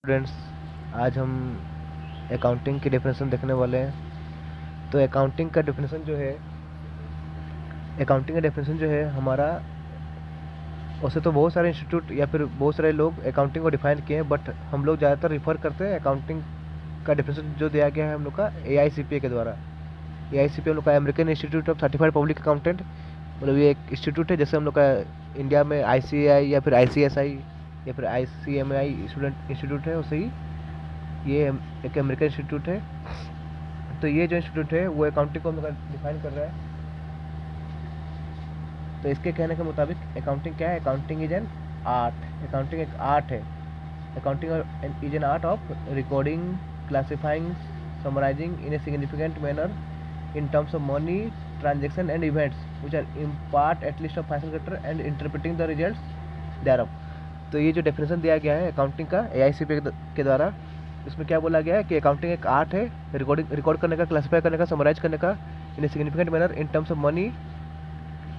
Students, आज हम accounting की डेफिनेशन देखने वाले हैं। तो अकाउंटिंग का डेफिनेशन जो है हमारा, वैसे तो बहुत सारे इंस्टीट्यूट या फिर बहुत सारे लोग अकाउंटिंग को डिफाइन किए हैं, बट हम लोग ज़्यादातर रिफर करते हैं अकाउंटिंग का डेफिनेशन जो दिया गया है हम लोग का AICPA के द्वारा। AICPA हम लोग का American institute of certified public accountant, मतलब ये एक इंस्टीट्यूट है। जैसे हम लोग का इंडिया में ICAI या फिर ICSI या फिर ICMI स्टूडेंट इंस्टीट्यूट है, वैसे ही ये एक अमेरिकन इंस्टीट्यूट है। तो ये जो इंस्टीट्यूट है वो अकाउंटिंग को हम लोग डिफाइन कर रहा है। तो इसके कहने के मुताबिक अकाउंटिंग क्या है? Accounting is an art. Accounting एक आर्ट है। Accounting is an art of recording, classifying, summarising in a significant manner in terms of money, transaction and events which are impart at least of financial character and interpreting the results thereof। तो ये जो definition दिया गया है accounting का AICPA के द्वारा, इसमें क्या बोला गया है कि अकाउंटिंग एक आर्ट है, रिकॉर्ड करने का, क्लासीफाई करने का, समराइज करने का in a significant manner in terms of money,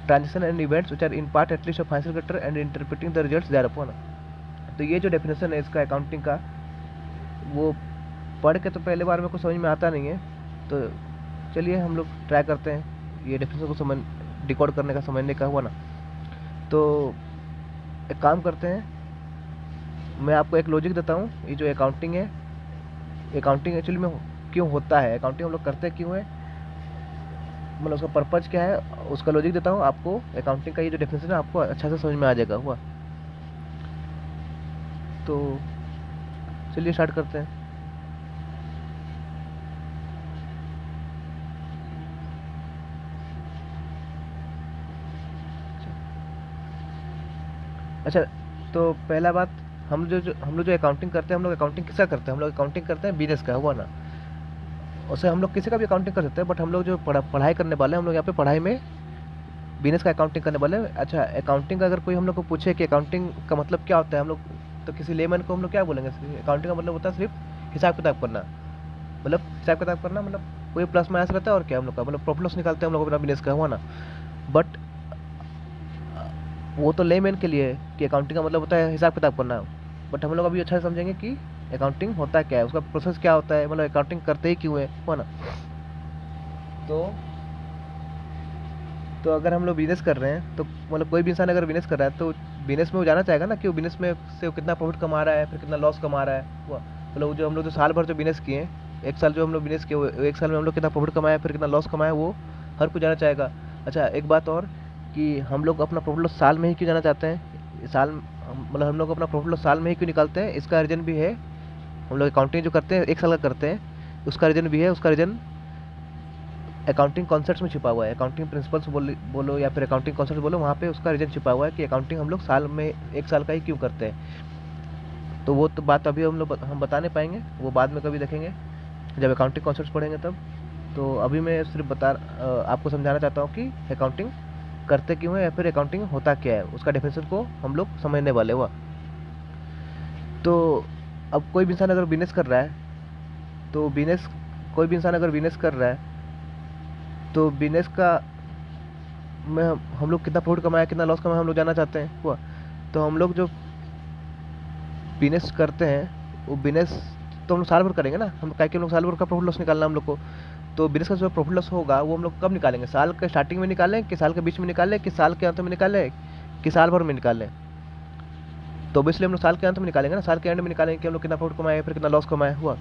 transaction and events which are in part at least of financial character and interpreting the results thereupon. तो ये जो डेफिनेशन है इसका अकाउंटिंग का, वो पढ़ के तो पहले बार में कुछ समझ में आता नहीं है। तो चलिए हम लोग ट्राई करते हैं ये डेफिनेशन को समझ, डिकोड करने का, समझने का हुआ ना। तो एक काम करते हैं, मैं आपको एक लॉजिक देता हूँ। ये जो अकाउंटिंग है, अकाउंटिंग एक्चुअली में क्यों होता है, अकाउंटिंग हम लोग करते क्यों है, मतलब उसका पर्पज़ क्या है, उसका लॉजिक देता हूँ आपको। अकाउंटिंग का ये जो डेफिनेशन है आपको अच्छा से समझ में आ जाएगा हुआ। तो चलिए स्टार्ट करते हैं। अच्छा, तो पहला बात, हम लोग जो अकाउंटिंग करते हैं, हम लोग अकाउंटिंग किसका करते हैं? हम लोग अकाउंटिंग करते हैं बिजनेस का, हुआ ना। वैसे हम लोग किसी का भी अकाउंटिंग कर सकते हैं, बट हम लोग जो पढ़ाई करने वाले हैं, हम लोग यहाँ पे पढ़ाई में बिजनेस का अकाउंटिंग करने वाले हैं। अच्छा, अकाउंटिंग का अगर कोई हम लोग को पूछे कि अकाउंटिंग का मतलब क्या होता है, हम लोग तो किसी लेमैन को हम लोग क्या बोलेंगे? अकाउंटिंग का मतलब होता है सिर्फ हिसाब किताब करना। मतलब हिसाब किताब करना मतलब कोई प्लस माइनस रहता है और क्या, हम लोग का मतलब प्रॉफिट लॉस निकालते हैं हम लोग अपना बिजनेस का, हुआ ना। बट वो तो लेमैन के लिए है कि अकाउंटिंग का मतलब होता है हिसाब किताब करना। बट हम लोग अभी अच्छा से समझेंगे कि अकाउंटिंग होता क्या है, उसका प्रोसेस क्या होता है, मतलब अकाउंटिंग करते ही क्यों है, हुआ ना। तो अगर हम लोग बिजनेस कर रहे हैं, तो मतलब कोई भी इंसान अगर बिजनेस कर रहा है, तो बिजनेस में वो जाना चाहेगा ना कि वो बिजनेस में से वो कितना प्रॉफिट कमा रहा है, फिर कितना लॉस कमा रहा है, हुआ। मतलब जो हम लोग जो साल भर जो बिजनेस किए, एक साल जो हम लोग बिजनेस किए, वो एक साल में हम लोग कितना प्रॉफिट कमाया, फिर कितना लॉस कमाया, वो हर कोई जाना चाहेगा। अच्छा, एक बात और, कि हम लोग अपना प्रॉफिट लॉस साल में ही क्यों जाना चाहते हैं? मतलब हम लोग अपना प्रॉफिट लॉस साल में ही क्यों निकालते हैं? इसका रीज़न भी है। हम लोग अकाउंटिंग जो करते हैं एक साल का करते हैं, उसका रीज़न भी है। उसका रीज़न अकाउंटिंग कॉन्सेप्ट्स में छिपा हुआ है। अकाउंटिंग प्रिंसिपल्स बोलो या फिर अकाउंटिंग कॉन्सेप्ट बोलो, वहाँ पे उसका रीज़न छिपा हुआ है कि अकाउंटिंग हम लोग साल में एक साल का ही क्यों करते हैं। तो वो तो बात अभी हम बता नहीं पाएंगे, वो बाद में कभी देखेंगे जब अकाउंटिंग कॉन्सेप्ट्स पढ़ेंगे तब। तो अभी मैं सिर्फ आपको समझाना चाहता हूँ कि अकाउंटिंग करते क्यों है या फिर अकाउंटिंग होता क्या है, उसका डेफिनेशन को हम लोग समझने वाले हुआ। तो अब कोई भी इंसान अगर बिजनेस कर रहा है, तो बिजनेस कोई भी इंसान अगर बिजनेस कर रहा है, तो बिजनेस का में हम लोग कितना प्रॉफिट कमाया, कितना लॉस कमाया, हम लोग जानना चाहते हैं, हुआ। तो हम लोग जो बिजनेस करते हैं, वो बिजनेस तो हम लोग साल भर करेंगे ना, हम क्या कि हम लोग साल भर का प्रॉफिट लॉस निकालना हम लोग को। तो बिजनेस का जो प्रॉफिट लॉस होगा वो हम लोग कब निकालेंगे? साल के स्टार्टिंग में निकालें, कि साल के बीच में निकालें, कि साल के अंत में निकालें, कि साल भर में निकालें? तो ऑब्वियसली हम लोग साल के अंत में निकालेंगे ना, साल के एंड में निकालेंगे कि हम लोग कितना प्रॉफिट कमाए, फिर कितना लॉस कमाए, हुआ।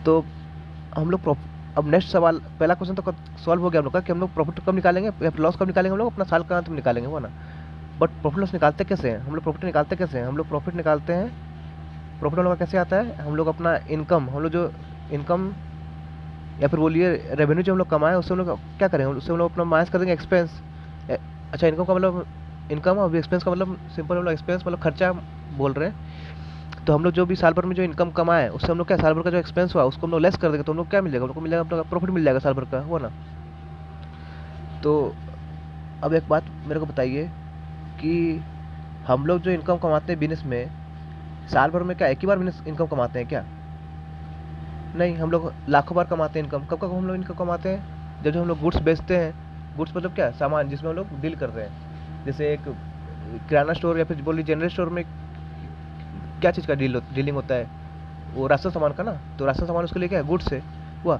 तो हम लोग अब नेक्स्ट सवाल, पहला क्वेश्चन तो सॉल्व हो गया हम लोग का कि हम लोग प्रॉफिट कब निकालेंगे या फिर लॉस कब निकालेंगे, हम लोग अपना साल का अंत में निकालेंगे, हुआ ना। बट प्रॉफिट लॉस निकालते कैसे हैं? हम लोग प्रॉफिट निकालते कैसे हैं? हम लोग प्रॉफिट निकालते हैं, प्रॉफिट हम लोग का कैसे आता है? हम लोग अपना इनकम, हम लोग जो इनकम या फिर बोलिए रेवेन्यू जो हम लोग कमाए, उससे हम लोग क्या करें? उससे हम लोग अपना माइनस कर देंगे एक्सपेंस। अच्छा, इनकम का मतलब इनकम, और एक्सपेंस का मतलब सिंपल हम लोग एक्सपेंस मतलब खर्चा बोल रहे हैं। तो हम लोग जो भी साल भर में जो इनकम कमाए, उससे हम लोग क्या, साल भर का जो एक्सपेंस हुआ उसको हम लोग लेस कर देंगे, तो हम लोग क्या मिलेगा? हम लोग को मिलेगा अपना प्रॉफिट मिल जाएगा साल भर का, हुआ ना। तो अब एक बात मेरे को बताइए कि हम लोग जो इनकम कमाते हैं बिजनेस में, साल भर में क्या एक ही बार बिजनेस इनकम कमाते हैं क्या? नहीं, हम लोग लाखों बार कमाते हैं इनकम। कब कब हम लोग इनकम कमाते हैं? जब जब हम लोग गुड्स बेचते हैं। गुड्स मतलब क्या, सामान जिसमें हम लोग डील कर रहे हैं। जैसे एक किराना स्टोर या फिर बोलिए जनरल स्टोर में क्या चीज़ का डीलिंग होता है, वो राशन सामान का ना, तो राशन सामान उसके लिए क्या है, गुड्स है हुआ।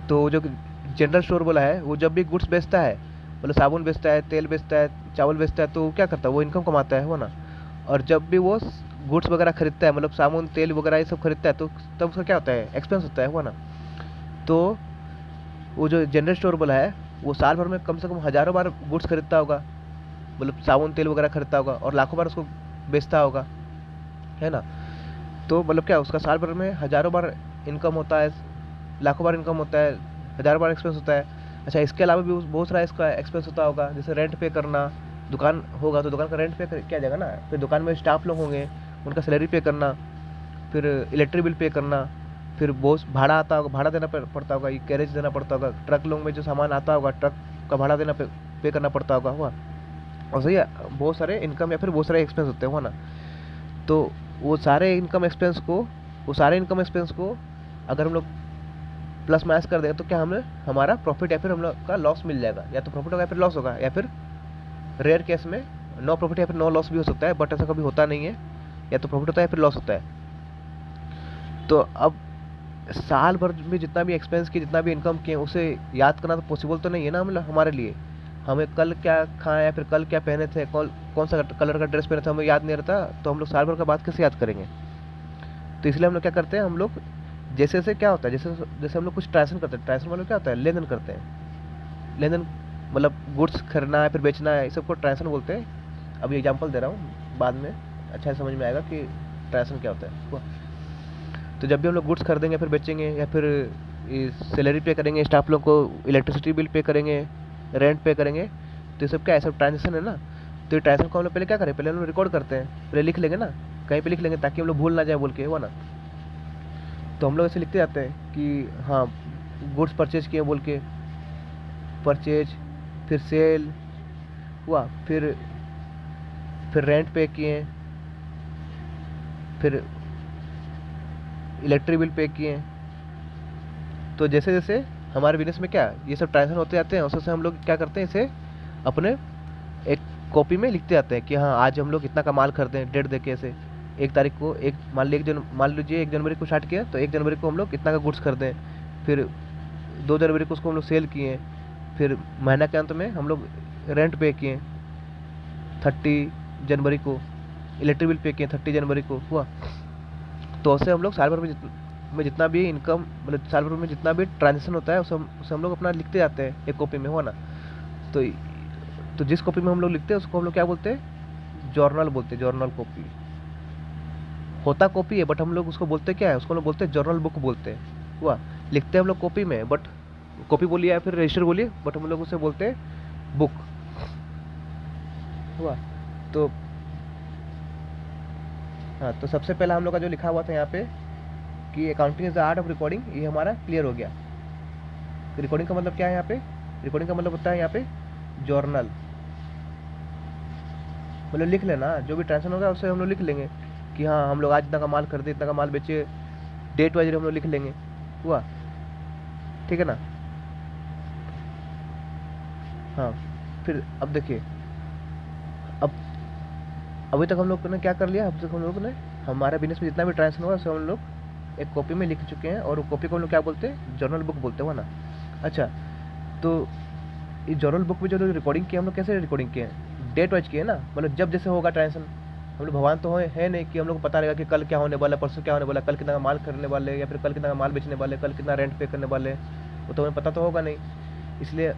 तो जो जनरल स्टोर बोला है, वो जब भी गुड्स बेचता है, मतलब साबुन बेचता है, तेल बेचता है, चावल बेचता है, तो वो क्या करता है, वो इनकम कमाता है हुआ ना। और जब भी वो गुड्स वगैरह खरीदता है, मतलब साबुन तेल वगैरह ये सब खरीदता है, तो तब उसका क्या होता है, एक्सपेंस होता है हुआ ना। तो वो जो जनरल स्टोर बोला है, वो साल भर में कम से कम हज़ारों बार गुड्स खरीदता होगा, मतलब साबुन तेल वगैरह खरीदता होगा, और लाखों बार उसको बेचता होगा, है ना। तो मतलब क्या, उसका साल भर में हज़ारों बार इनकम होता है, लाखों बार इनकम होता है, हज़ारों बार एक्सपेंस होता है। अच्छा, इसके अलावा भी बहुत सारा इसका एक्सपेंस होता होगा, जैसे रेंट पे करना, दुकान होगा तो दुकान का रेंट पे किया जाएगा ना, फिर दुकान में स्टाफ लोग होंगे, उनका सैलरी पे करना, फिर इलेक्ट्रिक बिल पे करना, फिर बहुत भाड़ा आता होगा, भाड़ा देना पड़ता होगा, ये कैरेज देना पड़ता होगा, ट्रक लोग में जो सामान आता होगा, ट्रक का भाड़ा देना पे करना पड़ता होगा हुआ। और सही है, बहुत सारे इनकम या फिर बहुत सारे एक्सपेंस होते हैं हुआ ना। तो वो सारे इनकम एक्सपेंस को वो सारे इनकम एक्सपेंस को अगर हम लोग प्लस माइनस कर देंगे, तो क्या हमें हमारा प्रॉफिट या फिर हम लोग का लॉस मिल जाएगा, या तो प्रॉफिट होगा या फिर लॉस होगा, या फिर रेयर केस में नो प्रॉफिट या फिर नो लॉस भी हो सकता है, बट ऐसा कभी होता नहीं है, या तो प्रॉफिट होता है या फिर लॉस होता है। तो अब साल भर में जितना भी एक्सपेंस किए, जितना भी इनकम किए, उसे याद करना तो पॉसिबल तो नहीं है ना हमारे लिए। हमें कल क्या खाया या फिर कल क्या पहने थे, कौन कौन सा कलर का ड्रेस पहने थे, हमें याद नहीं रहता, तो हम लोग साल भर का बात कैसे याद करेंगे। तो इसलिए हम लोग क्या करते हैं, हम लोग जैसे जैसे क्या होता है, जैसे जैसे हम लोग कुछ ट्रांजेक्शन करते हैं, ट्रांजेक्शन मतलब क्या होता है, लेन देन करते हैं। लेन देन मतलब गुड्स खरीदना है फिर बेचना है, इस सबको ट्रांजेक्शन बोलते हैं। अभी एग्जांपल दे रहा हूँ, बाद में अच्छा समझ में आएगा कि ट्रांजेक्शन क्या होता है। तो जब भी हम लोग गुड्स खरीदेंगे फिर बेचेंगे, या फिर सैलरी पे करेंगे, स्टाफ लोग को इलेक्ट्रिसिटी बिल पे करेंगे, रेंट पे करेंगे, तो ये सब क्या है, सब ट्रांजेक्शन है ना। तो ये ट्रांजेक्शन को हम लोग पहले क्या करें, पहले हम लोग रिकॉर्ड करते हैं, पहले लिख लेंगे ना, कहीं पे लिख लेंगे ताकि हम लोग भूल ना जाए बोल के हुआ ना। तो हम लोग ऐसे लिखते जाते हैं कि हाँ, गुड्स परचेज किए बोल के, परचेज, फिर सेल हुआ, फिर रेंट पे किए, फिर इलेक्ट्रिक बिल पे किए। तो जैसे जैसे हमारे बिजनेस में क्या ये सब ट्रांजेक्शन होते जाते हैं, उससे हम लोग क्या करते हैं, इसे अपने एक कॉपी में लिखते जाते हैं कि हाँ, आज हम लोग इतना का माल खरीदे हैं, डेट देके ऐसे 1 तारीख को, एक मान लीजिए 1 जनवरी को स्टार्ट किया, तो 1 जनवरी को हम लोग इतना का गुड्स खरीदे, फिर 2 जनवरी को उसको हम लोग सेल किए, फिर महीना के अंत में हम लोग रेंट पे किए 30 जनवरी को, इलेक्ट्रिक बिल पे किए 30 जनवरी को हुआ। तो उससे हम लोग साल भर में जितना भी इनकम, मतलब साल भर में जितना भी ट्रांजेक्शन होता है, उसे हम लोग अपना लिखते जाते हैं एक कॉपी में हुआ ना। तो जिस कॉपी में हम लोग लिखते हैं उसको हम लोग क्या बोलते हैं, जर्नल बोलते हैं, जर्नल कॉपी। होता कॉपी है बट हम लोग उसको बोलते क्या है, उसको हम लोग बोलते हैं जर्नल बुक बोलते हैं हुआ। लिखते हैं हम लोग कॉपी में, बट कॉपी बोलिए या फिर रजिस्टर बोलिए, बट हम लोग उसे बोलते हैं बुक हुआ। तो हाँ, तो सबसे पहला हम लोग का जो लिखा हुआ था यहाँ पे कि accounting is the art of recording, ये हमारा क्लियर हो गया। रिकॉर्डिंग का मतलब क्या है यहाँ पे, रिकॉर्डिंग का मतलब होता है यहाँ पे जर्नल, मतलब लिख लेना, जो भी ट्रांजेक्शन होगा उससे हम लोग लिख लेंगे कि हाँ, हम लोग आज इतना का माल खरीदे, इतना का माल बेचे, डेट वाइज हम लोग लिख लेंगे हुआ, ठीक है ना। हाँ, फिर अब देखिए, अब अभी तक हम लोग ने क्या कर लिया, अब तक हम लोग ने हमारे बिजनेस में जितना भी ट्रांजेक्शन होगा उसे हम लोग एक कॉपी में लिख चुके हैं, और वो कॉपी को हम लोग क्या बोलते हैं, जर्नल बुक बोलते हैं ना। अच्छा, तो इस जर्नल बुक में जो रिकॉर्डिंग की हम लोग कैसे रिकॉर्डिंग किए हैं, डेट वाइज किए ना, मतलब जब जैसे होगा ट्रांजेक्शन। हम लोग भगवान तो है नहीं कि हम लोग को पता रहेगा कि कल क्या होने वाला, परसों क्या होने वाला, कल कितना का माल खरीदने वाले, या फिर कल कितना का माल बेचने वाले, कल कितना रेंट पे करने वाले, वो तो हमें पता तो होगा नहीं। इसलिए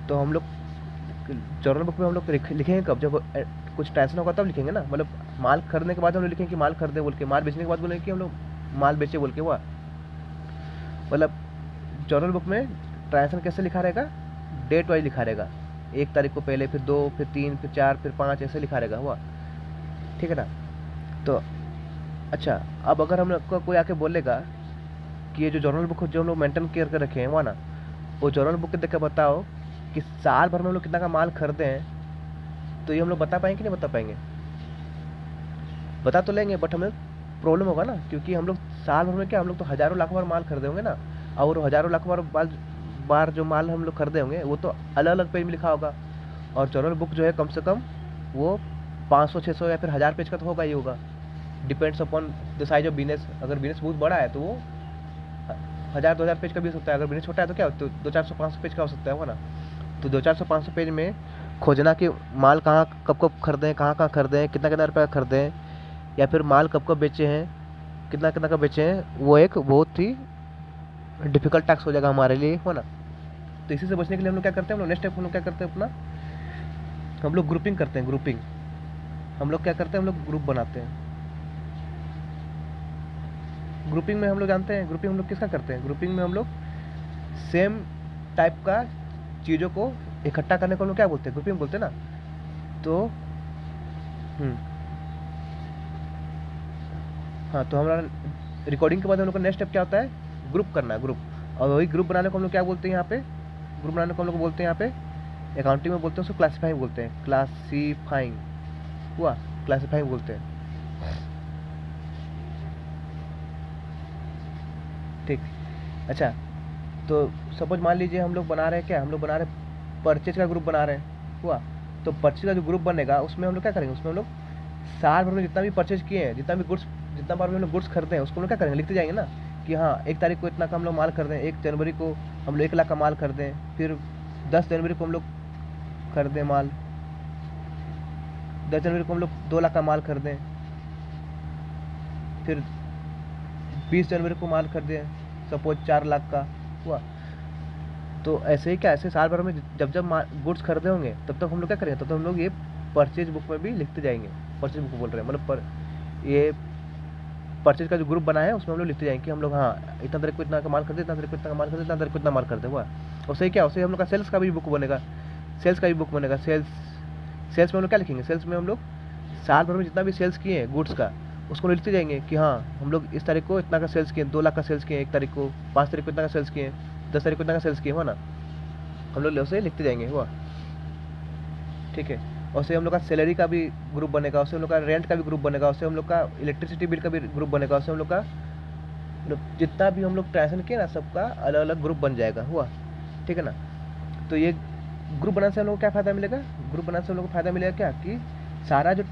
तो हम लोग जर्नल बुक में हम लोग लिखेंगे कब, जब कुछ ट्रांजेक्शन होगा तब लिखेंगे ना, मतलब माल खरीदने के बाद हम लोग लिखेंगे कि माल खरीदे बोल के, माल बेचने के बाद बोलेंगे कि हम लोग माल बेचे बोल के हुआ। मतलब जर्नल बुक में ट्रांजेक्शन कैसे लिखा रहेगा, डेट वाइज लिखा रहेगा, 1 तारीख को पहले, फिर 2, फिर 3, फिर 4, फिर 5 ऐसे लिखा रहेगा हुआ, ठीक है ना। तो अच्छा, अब अगर हम लोग को कोई आके बोलेगा कि ये जो जर्नल बुक जो हम लोग मेंटेन कर रखे हैं हुआ ना, वो जर्नल बुक देख के बताओ कि साल भर में हम लोग कितना का माल खरीदे हैं, तो ये हम लोग बता पाएंगे कि नहीं बता पाएंगे, बता तो लेंगे बट हमें प्रॉब्लम होगा ना, क्योंकि हम लोग साल भर में क्या, हम लोग तो हज़ारों लाखों बार माल खरीदे होंगे ना, और हज़ारों लाखों बार जो माल हम लोग खरीदे होंगे वो तो अलग अलग पेज में लिखा होगा, और जर्नल बुक जो है कम से कम वो 500, 600 या फिर 1000 पेज का तो होगा ही होगा, depends upon the size of business. अगर बिजनेस बहुत बड़ा है तो वो 1000-2000 पेज का भी हो सकता है। अगर बिजनेस छोटा है तो क्या, तो 200-400-500 पेज का हो सकता है, वो ना। तो 200-400-500 पेज में खोजना कि माल कहाँ कब कब खरीदें, कहाँ कहाँ खरीदें, कितना कितना रुपये का खरीदें, या फिर माल कब कब बेचे हैं, कितना कितना का बेचे हैं, वो एक बहुत ही डिफिकल्ट टास्क हो जाएगा हमारे लिए, हो ना। तो इसी से बचने के लिए हम लोग क्या करते हैं, हम लोग नेक्स्ट स्टेप हम लोग क्या करते हैं अपना, हम लोग ग्रुपिंग करते हैं। ग्रुपिंग हम लोग क्या करते हैं, हम लोग ग्रुप बनाते हैं। ग्रुपिंग में हम लोग जानते हैं, ग्रुपिंग हम लोग किसका करते हैं, ग्रुपिंग में हम लोग सेम टाइप का चीज़ों को इकट्ठा करने को हम लोग क्या बोलते हैं, ग्रुपिंग बोलते हैं ना। तो हाँ, तो हमारा रिकॉर्डिंग के बाद हम लोग का नेक्स्ट स्टेप क्या होता है, ग्रुप करना है, ग्रुप। और वही ग्रुप बनाने को हम लोग क्या बोलते हैं यहाँ पे, ग्रुप बनाने को हम लोग बोलते हैं यहाँ पे अकाउंटिंग में बोलते हैं उसको क्लासीफाइंग बोलते हैं, क्लासीफाइंग हुआ, क्लासीफाइंग बोलते हैं, ठीक। अच्छा, तो सपोज मान लीजिए हम लोग बना रहे हैं क्या, हम लोग बना रहे हैं परचेज का ग्रुप बना रहे हैं, हुआ। तो परचेज का जो ग्रुप बनेगा उसमें हम लोग क्या करेंगे, उसमें हम लोग साल भर में जितना भी परचेज किए हैं, जितना बार भी हम लोग गुड्स खरीदे हैं उसको हम लोग क्या करेंगे, लिखते जाएंगे ना कि हाँ 1 तारीख को इतना का हम लोग माल खरीदें, 1 जनवरी को हम लोग 1 लाख का माल खरीदें, फिर 10 जनवरी को हम लोग खरीदें माल, 10 जनवरी को हम लोग 2 लाख का माल खरीदें, फिर 20 जनवरी को माल खरीदें सपोज 4 लाख का, हुआ। तो ऐसे ही क्या, ऐसे साल भर में जब जब गुड्स खरीदे होंगे तब तक हम लोग क्या करेंगे, तब तक हम लोग ये परचेज बुक में भी लिखते जाएंगे। परचेज बुक बोल रहे हैं मतलब ये परचेज का जो ग्रुप बना है उसमें हम लोग लिखते जाएंगे कि हम लोग हाँ इतना तारीख को इतना का माल खरीदे, इतना तारीख को इतना का माल खरीदे, इतना तारीख को इतना माल खरीदे, हुआ। और सही क्या, उससे हम लोग का सेल्स का भी बुक बनेगा, सेल्स का भी बुक बनेगा। सेल्स में हम लोग क्या लिखेंगे, सेल्स में हम लोग साल भर में जितना भी सेल्स किए हैं गुड्स का उसको लिखते जाएंगे कि हाँ हम लोग इस तारीख को इतना का सेल्स किए, 2 लाख का सेल्स किए 1 तारीख को, 5 तारीख को इतना का सेल्स किए, 10 तारीख को इतना का सेल्स किए, हुआ ना। हम लोग उसे लिखते जाएंगे, हुआ, ठीक है। और उससे हम लोग का सैलरी का भी ग्रुप बनेगा, उससे हम लोग का रेंट का भी ग्रुप बनेगा, उससे हम लोग का इलेक्ट्रिसिटी बिल का भी ग्रुप बनेगा, उससे हम लोग का जितना भी हम लोग ट्रांजेक्शन किए ना सबका अलग अलग ग्रुप बन जाएगा, हुआ, ठीक है ना। तो ये ग्रुप बनाने से हम लोग को क्या फ़ायदा मिलेगा, ग्रुप बनाने से हम लोग को फ़ायदा मिलेगा क्या कि सारा जो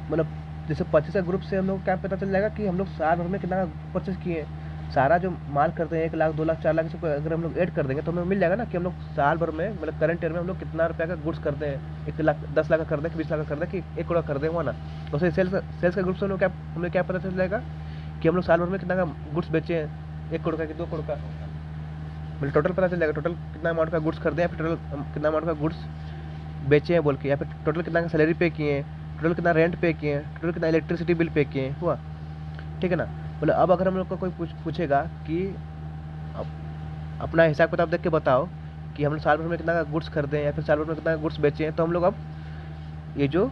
मतलब जैसे परचेज का ग्रुप से हम लोग को क्या पता चल जाएगा कि हम लोग साल भर में कितना परचेज किए हैं, सारा जो माल करते हैं 1 लाख 2 लाख 4 लाख से अगर हम लोग ऐड कर देंगे तो हमें मिल जाएगा ना कि हम लोग साल भर में मतलब करंट ईयर में हम लोग कितना रुपये का गुड्स करते हैं, 1 लाख 10 लाख का कर दें कि 20 लाख का कर दें कि 1 करोड़ कर दें, हुआ ना। तो सेल्स का ग्रुप से हम लोग हमें क्या पता चल जाएगा कि हम लोग साल भर में कितना का गुड्स बेचे हैं, 1 करोड़ का कि 2 करोड़ का, मतलब टोटल पता चल जाएगा, टोटल कितना अमाउंट का गुड्स खरीदे या फिर टोटल कितना अमाउंट का गुड्स बेचे हैं बोल के, या फिर टोटल कितना का सैलरी पे किए हैं, टोटल कितना रेंट पे किए हैं, टोटल कितना इलेक्ट्रिसिटी बिल पे किए हैं, हुआ, ठीक है ना। मतलब अब अगर हम लोग को कोई पूछेगा कि अपना हिसाब किताब देख के बताओ कि हम लोग साल भर में कितना गुड्स खरीदे या फिर साल भर में कितना गुड्स बेचे हैं, तो हम लोग अब ये जो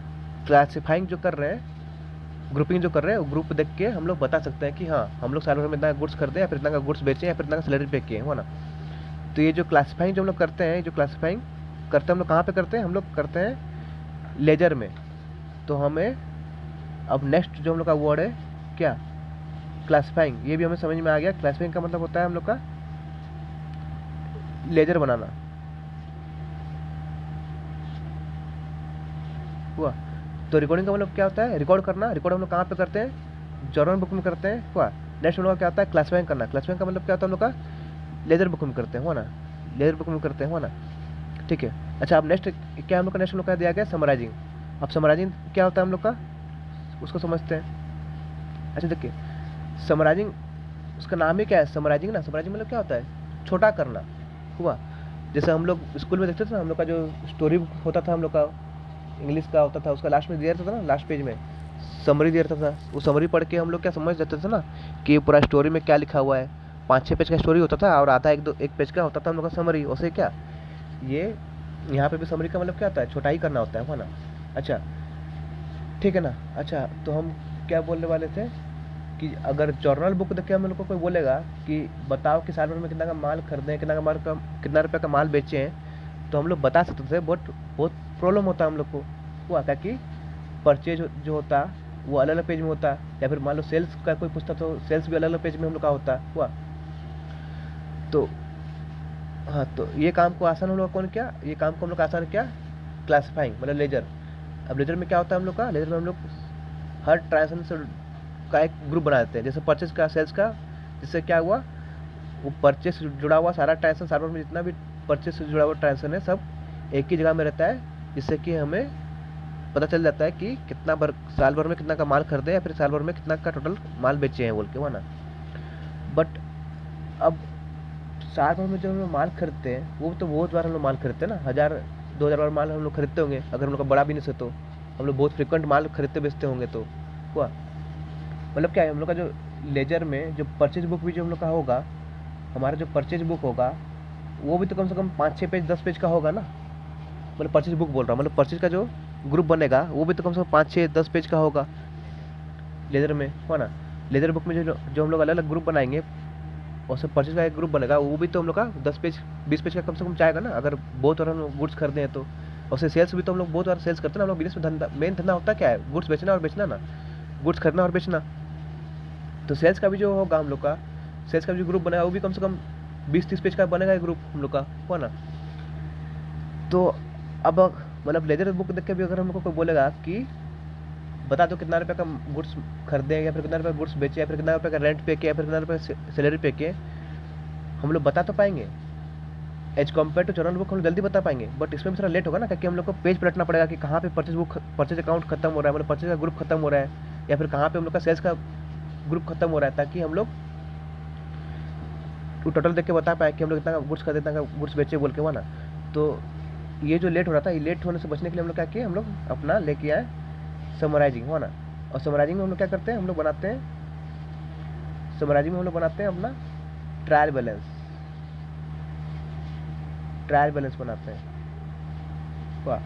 क्लासीफाइंग जो कर रहे हैं, ग्रुपिंग जो कर रहे हैं, वो ग्रुप देख के हम लोग बता सकते हैं कि हाँ हम लोग साल भर में इतना गुड्स खरीदे या फिर इतना का गुड्स बेचे या फिर इतना का सैलरी पे किए, हुआ ना। तो ये जो क्लासीफाइंग जो हम लोग करते हैं, जो क्लासीफाइंग करते हैं हम लोग कहाँ पे करते हैं, हम लोग करते हैं लेजर में। तो हमें अब नेक्स्ट जो हम लोग का वर्ड है क्या, क्लासीफाइंग, ये भी हमें समझ में आ गया। क्लासीफाइंग का मतलब होता है हम लोग का लेजर बनाना, हुआ। तो रिकॉर्डिंग का मतलब क्या होता है, रिकॉर्ड करना। रिकॉर्ड हम लोग कहाँ पे करते हैं, जर्नल बुक में करते हैं, हुआ। नेक्स्ट हम लोग का क्या होता है, क्लासीफाइंग करना। क्लासीफाइंग का मतलब क्या होता है हम लोग का, लेजर बुक में करते हैं, हुआ ना, लेजर बुक में करते हैं, हुआ ना, ठीक है। अच्छा, अब नेक्स्ट क्या हम लोग का, नेक्स्ट हम लोग का दिया गया समराइजिंग। अब समराइजिंग क्या होता है हम लोग का, उसको समझते हैं। अच्छा देखिए, समराइजिंग उसका नाम ही क्या है, समराइजिंग ना। समराइजिंग मतलब क्या होता है, छोटा करना, हुआ। जैसे हम लोग स्कूल में देखते थे ना, हम लोग का जो स्टोरी बुक होता था हम लोग का, इंग्लिश का होता था, उसका लास्ट में दिया रहता था ना, लास्ट पेज में समरी दिया रहता था। वो समरी पढ़ के हम लोग क्या समझ जाते थे ना कि पूरा स्टोरी में क्या लिखा हुआ है। 5-6 पेज का स्टोरी होता था और आधा 1 पेज का होता था हम लोग का समरी। वैसे क्या ये यहाँ पे भी समरी का मतलब क्या होता है, छोटा ही करना होता है ना। अच्छा, ठीक है ना। अच्छा, तो हम क्या बोलने वाले थे कि अगर जर्नल बुक देख के हम लोग को कोई बोलेगा कि बताओ कि साल भर में कितना का माल खरीदे हैं, कितना रुपये का माल बेचे हैं, तो हम लोग बता सकते थे, बट बहुत प्रॉब्लम होता है हम लोग को, हुआ। क्या कि परचेज जो होता वो अलग अलग पेज में होता, या फिर मान लो सेल्स का कोई पूछता तो सेल्स भी अलग अलग पेज में हम लोग का होता, हुआ। तो हाँ, तो ये काम को आसान हम लोग कौन किया, ये काम को हम लोग आसान किया क्लासीफाइंग मतलब लेजर। अब लेजर में क्या होता है हम लोग का, लेजर में हम लोग हर ट्रांजेक्शन का एक ग्रुप बना देते हैं, जैसे परचेज का, सेल्स का। जिससे क्या हुआ, वो परचेज से जुड़ा हुआ सारा ट्रांजेक्शन, सार्वर में जितना भी परचेज से जुड़ा हुआ ट्रांजेक्शन है सब एक ही जगह में रहता है, जिससे कि हमें पता चल जाता है कि कितना भर साल भर में कितना का माल खरीदे या फिर साल भर में कितना का टोटल माल बेचे हैं बोल के, हुआ ना। बट अब साल भर में जो हम लोग माल खरीदते हैं वो तो बहुत बार हम लोग माल खरीदते हैं ना, 1000-2000 बार माल हम लोग खरीदते होंगे, अगर हम लोग का बड़ा बिजनेस है तो हम लोग बहुत फ्रिक्वेंट माल खरीदते बेचते होंगे तो हुआ। मतलब क्या है, हम लोग का जो लेजर में जो परचेज बुक भी जो हम लोग का होगा, हमारा जो परचेज बुक होगा वो भी तो कम से कम 5-6 पेज 10 पेज का होगा ना। मतलब परचेज बुक बोल रहा हूँ, मतलब परचेज का जो ग्रुप बनेगा वो भी तो कम से कम 5-6-10 पेज का होगा लेजर में, हुआ ना। लेजर बुक में जो हम लोग अलग अलग ग्रुप बनाएंगे और सब परचेज का एक ग्रुप बनेगा, वो भी तो हम लोग का 10 पेज 20 पेज का कम से कम जाएगा ना, अगर बहुत बार हम लोग गुड्स खरीदे हैं तो। और उससे सेल्स भी तो हम लोग बहुत बार सेल्स करते हैं ना, हम लोग बिजनेस में धंधा, मेन धंधा होता क्या है, गुड्स बेचना और बेचना ना, गुड्स खरीदना और बेचना। तो सेल्स का भी जो होगा हम लोग का, सेल्स का भी जो ग्रुप बनेगा वो भी कम से कम 20-30 पेज का बनेगा ग्रुप हम लोग का, हुआ ना। तो अब मतलब लेजर बुक देख के भी अगर हम लोग को कोई बोलेगा कि बता दो कितना रुपये का गुड्स खरीदे या फिर कितना रुपये गुड्स बेचे या फिर कितना रुपये का रेंट पे किया या फिर कितना रुपये सैलरी पे किए, हम लोग बता तो पाएंगे as compare to journal book, हम लोग जल्दी बता पाएंगे। बट इसमें भी थोड़ा लेट होगा ना, क्योंकि हम लोग को पेज पलटना पड़ेगा कि कहाँ पे परचेज बुक, परचेज अकाउंट खत्म हो रहा है, मतलब परचेज का ग्रुप खत्म हो रहा है, या फिर कहाँ पे हम लोग का सेल्स का ग्रुप खत्म हो रहा है, ताकि हम लोग टोटल देख के बता पाए कि हम लोग इतना गुड्स खरीदे, इतना गुड्स बेचे बोल के, हुआ ना। तो ये जो लेट हो रहा था, ये लेट होने से बचने के लिए हम लोग क्या किए, हम लोग अपना लेके आए समराइजिंग, हुआ ना। और समराइजिंग में हम लोग क्या करते हैं, हम लोग बनाते हैं, समराइजिंग में हम लोग बनाते हैं अपना ट्रायल बैलेंस, ट्रायल बैलेंस बनाते हैं, वाह।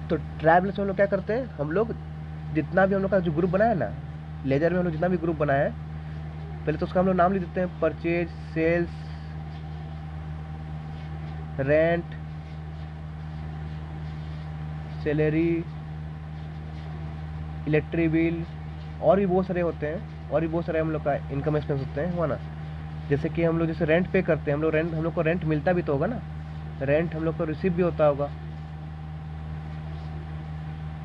तो ट्रायल बैलेंस में हम लोग क्या करते हैं, हम लोग जितना भी हम लोग का जो ग्रुप बनाया ना लेजर में, हम लोग जितना भी ग्रुप बनाया है, पहले तो उसका हम लोग नाम लिख देते हैं, purchase, sales, rent, salary, electric bill, और भी बहुत सारे होते हैं, और भी बहुत सारे हम लोग का इनकम एक्सपेंस होते हैं, हुआ ना। जैसे कि हम लोग जैसे रेंट पे करते हैं, हम लोग रेंट, हम लोग को रेंट मिलता भी तो होगा ना, रेंट हम लोग को रिसीव भी होता होगा,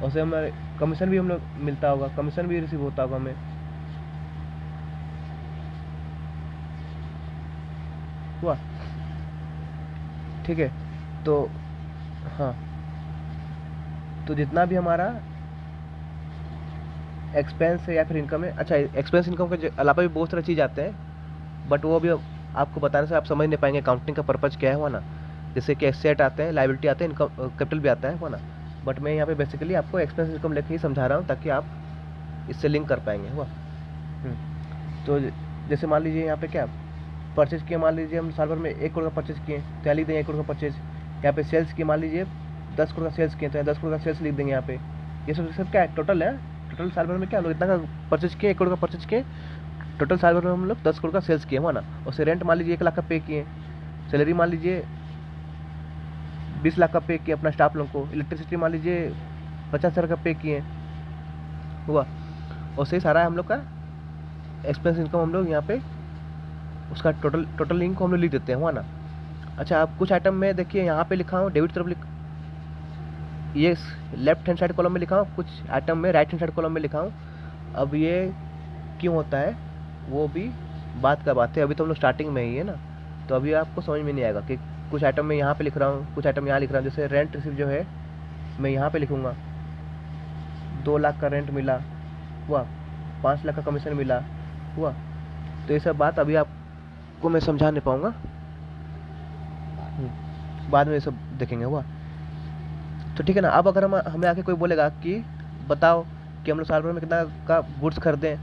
और से हमारे कमीशन भी हम लोग मिलता होगा, कमीशन भी रिसीव होता होगा हमें, हुआ। ठीक है, तो हाँ, तो जितना भी हमारा एक्सपेंस है या फिर इनकम है, अच्छा एक्सपेंस इनकम के अलावा भी बहुत सारे चीज़ आते हैं, बट वो भी आपको बताने से आप समझ नहीं पाएंगे अकाउंटिंग का पर्पज़ क्या है, हुआ ना। जैसे कि एसेट आते हैं, लायबिलिटी आते हैं, इनकम कैपिटल भी आता है, हुआ ना। बट मैं यहाँ पे बेसिकली आपको एक्सपेंस इनकम लेके ही समझा रहा हूँ, ताकि आप इससे लिंक कर पाएंगे, हुआ। तो जैसे मान लीजिए यहाँ पे क्या परचेज किए, मान लीजिए हम साल भर में 1 करोड़ का परचेज किए तो यहाँ लिख देंगे 1 करोड़ का परचेज। यहाँ पे सेल्स किए, मान लीजिए 10 करोड़ का सेल्स किए तो यहाँ 10 करोड़ का सेल्स लिख देंगे यहाँ पे। ये सब क्या है, टोटल है, टोटल साल भर में क्या हम लोग इतना का परचेज किए, 1 करोड़ का परचेज किए, टोटल साल भर में हम लोग 10 करोड़ का सेल्स किए, हुआ ना। और से रेंट मान लीजिए 1 लाख का पे किए, सैलरी मान लीजिए 20 लाख का पे किए अपना स्टाफ लोग को, इलेक्ट्रिसिटी मान लीजिए 50,000 का पे किए, हुआ। और सही सारा हम लोग का एक्सपेंस इनकम हम लोग यहाँ पे उसका टोटल लिंक को हम लोग लिख देते हैं, हुआ ना। अच्छा, आप कुछ आइटम में देखिए यहाँ पे लिखा हूँ डेबिट तरफ ये लेफ्ट हैंड साइड कॉलम में लिखा हूँ, कुछ आइटम में राइट हैंड साइड कॉलम में लिखा हूँ। अब ये क्यों होता है वो भी बात का बात है, अभी तो हम लोग स्टार्टिंग में ही है ना, तो अभी आपको समझ में नहीं आएगा कि कुछ आइटम में यहाँ पे लिख रहा हूँ, कुछ आइटम यहाँ लिख रहा हूँ। जैसे रेंट रिसीव जो है मैं यहाँ पे लिखूँगा 2 लाख का रेंट मिला, हुआ, 5 लाख का कमीशन मिला, हुआ। तो ये सब बात अभी आपको मैं समझा नहीं पाऊँगा, बाद में ये सब देखेंगे, हुआ। तो ठीक है ना। अब अगर हमें आके कोई बोलेगा कि बताओ कि हम लोग साल भर में कितना का गुड्स खरीदें,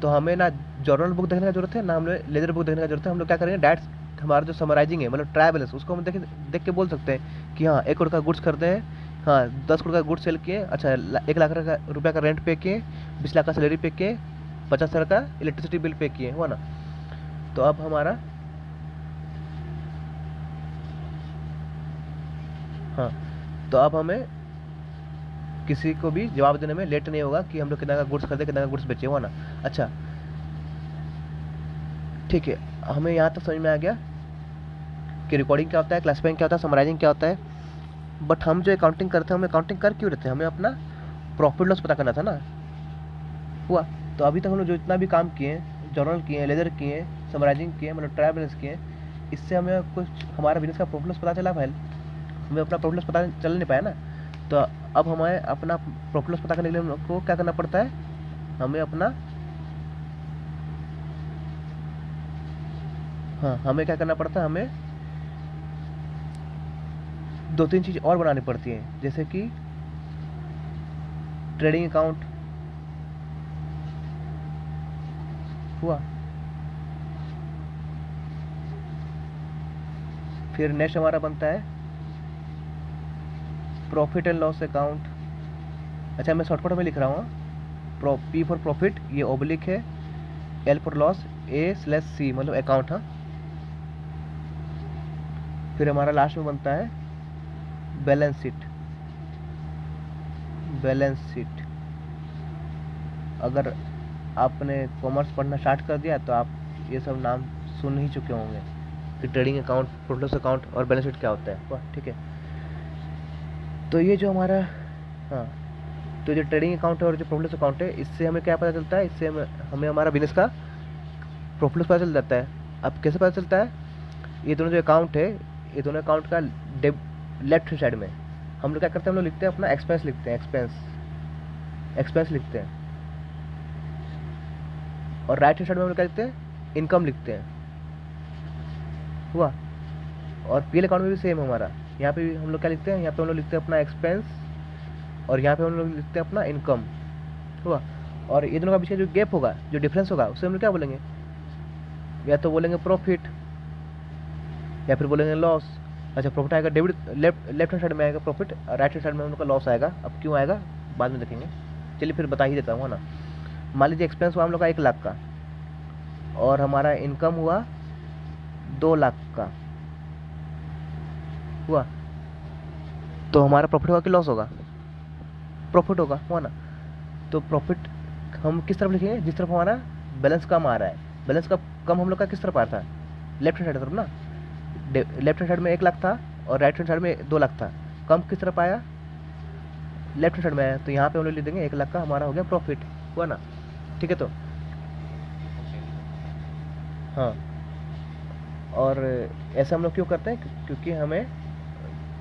तो हमें ना जर्नल बुक देखने का जरूरत है, ना हमें लेजर बुक देखने का जरूरत है। हम लोग क्या करेंगे, डायरेक्ट हमारा जो समराइजिंग है, मतलब ट्रायल बैलेंस, उसको हम देख के बोल सकते हैं कि हाँ 1 करोड़ का गुड्स खरीदे हैं, हाँ 10 करोड़ का गुड्स सेल किए, अच्छा 1 लाख रुपये का रेंट पे किए, 20 लाख का सैलरी पे किए, 50,000 का इलेक्ट्रिसिटी बिल पे किए, हुआ ना। तो अब हमारा हाँ, तो अब हमें किसी को भी जवाब देने में लेट नहीं होगा कि हम लोग कितना का गुड्स खरीदे, कितना का गुड्स बेचे, हुआ ना। अच्छा ठीक है, हमें यहाँ तक समझ में आ गया कि रिकॉर्डिंग क्या होता है, क्लासिफाइंग क्या होता है, समराइजिंग क्या होता है। बट हम जो अकाउंटिंग करते हैं, हम अकाउंटिंग कर क्यों रहते हैं, हमें अपना प्रॉफिट लॉस पता करना था ना। हुआ। तो अभी तक हम लोग जो इतना भी काम किए हैं, जर्नल किए हैं, लेजर किए हैं, समराइजिंग किए हैं, मतलब ट्रायल बैलेंस किए हैं, इससे हमें कुछ हमारा बिजनेस का प्रॉफिट लॉस पता चला भाई, हमें अपना प्रॉफिट लॉस पता चल नहीं पाया ना। तो अब हमें अपना प्रॉफिट लॉस पता करने के लिए हम लोग को क्या करना पड़ता है, हमें अपना हमें क्या करना पड़ता है, हमें 2-3 चीज़ और बनानी पड़ती हैं, जैसे कि ट्रेडिंग अकाउंट हुआ, फिर नेक्स्ट हमारा बनता है प्रॉफिट एंड लॉस अकाउंट। अच्छा, मैं शॉर्टकट में लिख रहा हूँ, P फॉर प्रॉफिट ये ओब्लिक है, L फॉर लॉस A/C मतलब अकाउंट। हाँ, फिर हमारा लास्ट में बनता है बैलेंस शीट। बैलेंस शीट, अगर आपने कॉमर्स पढ़ना स्टार्ट कर दिया तो आप ये सब नाम सुन ही चुके होंगे कि trading account, profit loss account और बैलेंस शीट क्या होता है। वाह, ठीक है। तो ये जो हमारा हाँ तो जो ट्रेडिंग अकाउंट है और जो प्रॉफिट लॉस अकाउंट है, इससे हमें क्या पता चलता है, इससे हमें हमारा बिजनेस का प्रॉफिट लॉस पता चल जाता है। अब कैसे पता चलता है, ये दोनों जो अकाउंट है, ये दोनों अकाउंट का लेफ्ट साइड में हम लोग क्या करते हैं, हम लोग लिखते हैं अपना एक्सपेंस, लिखते हैं एक्सपेंस लिखते हैं, और राइट हैंड साइड में हम लोग क्या लिखते हैं, इनकम लिखते हैं। हुआ। और पीएल अकाउंट में भी सेम हमारा, यहाँ पे भी हम लोग क्या लिखते हैं, यहाँ पे हम लोग लिखते हैं अपना एक्सपेंस, और यहाँ पे हम लोग लिखते हैं अपना इनकम। हुआ। और ये दोनों का बीच का जो गैप होगा, जो डिफरेंस होगा, उससे हम लोग क्या बोलेंगे, या तो बोलेंगे प्रॉफिट या फिर बोलेंगे लॉस। अच्छा, प्रॉफिट आएगा डेबिट, लेफ्ट हैंड साइड में आएगा प्रॉफिट, राइट हैंड साइड में हम लोग का लॉस आएगा। अब क्यों आएगा बाद में देखेंगे, चलिए फिर बता ही देता हूँ, है ना। मान लीजिए एक्सपेंस हुआ हम लोग का 1 लाख का, और हमारा इनकम हुआ 2 लाख का। हुआ। तो हमारा प्रॉफिट होगा कि लॉस होगा, प्रॉफिट होगा, हुआ ना। तो प्रॉफिट हम किस तरफ लिखेंगे, जिस तरफ हमारा बैलेंस कम आ रहा है। बैलेंस का कम हम लोग का किस तरफ आ रहा था, लेफ्ट हैंड तरफ ना। लेफ्ट हैंड साइड में 1 लाख था और राइट हैंड साइड में 2 लाख था, कम किस तरफ आया, लेफ्ट हैंड साइड में आया। तो यहाँ पे हम लोग लिख देंगे 1 लाख का हमारा हो गया प्रॉफिट, हुआ ना। ठीक है। तो हाँ, और ऐसा हम लोग क्यों करते हैं, क्योंकि हमें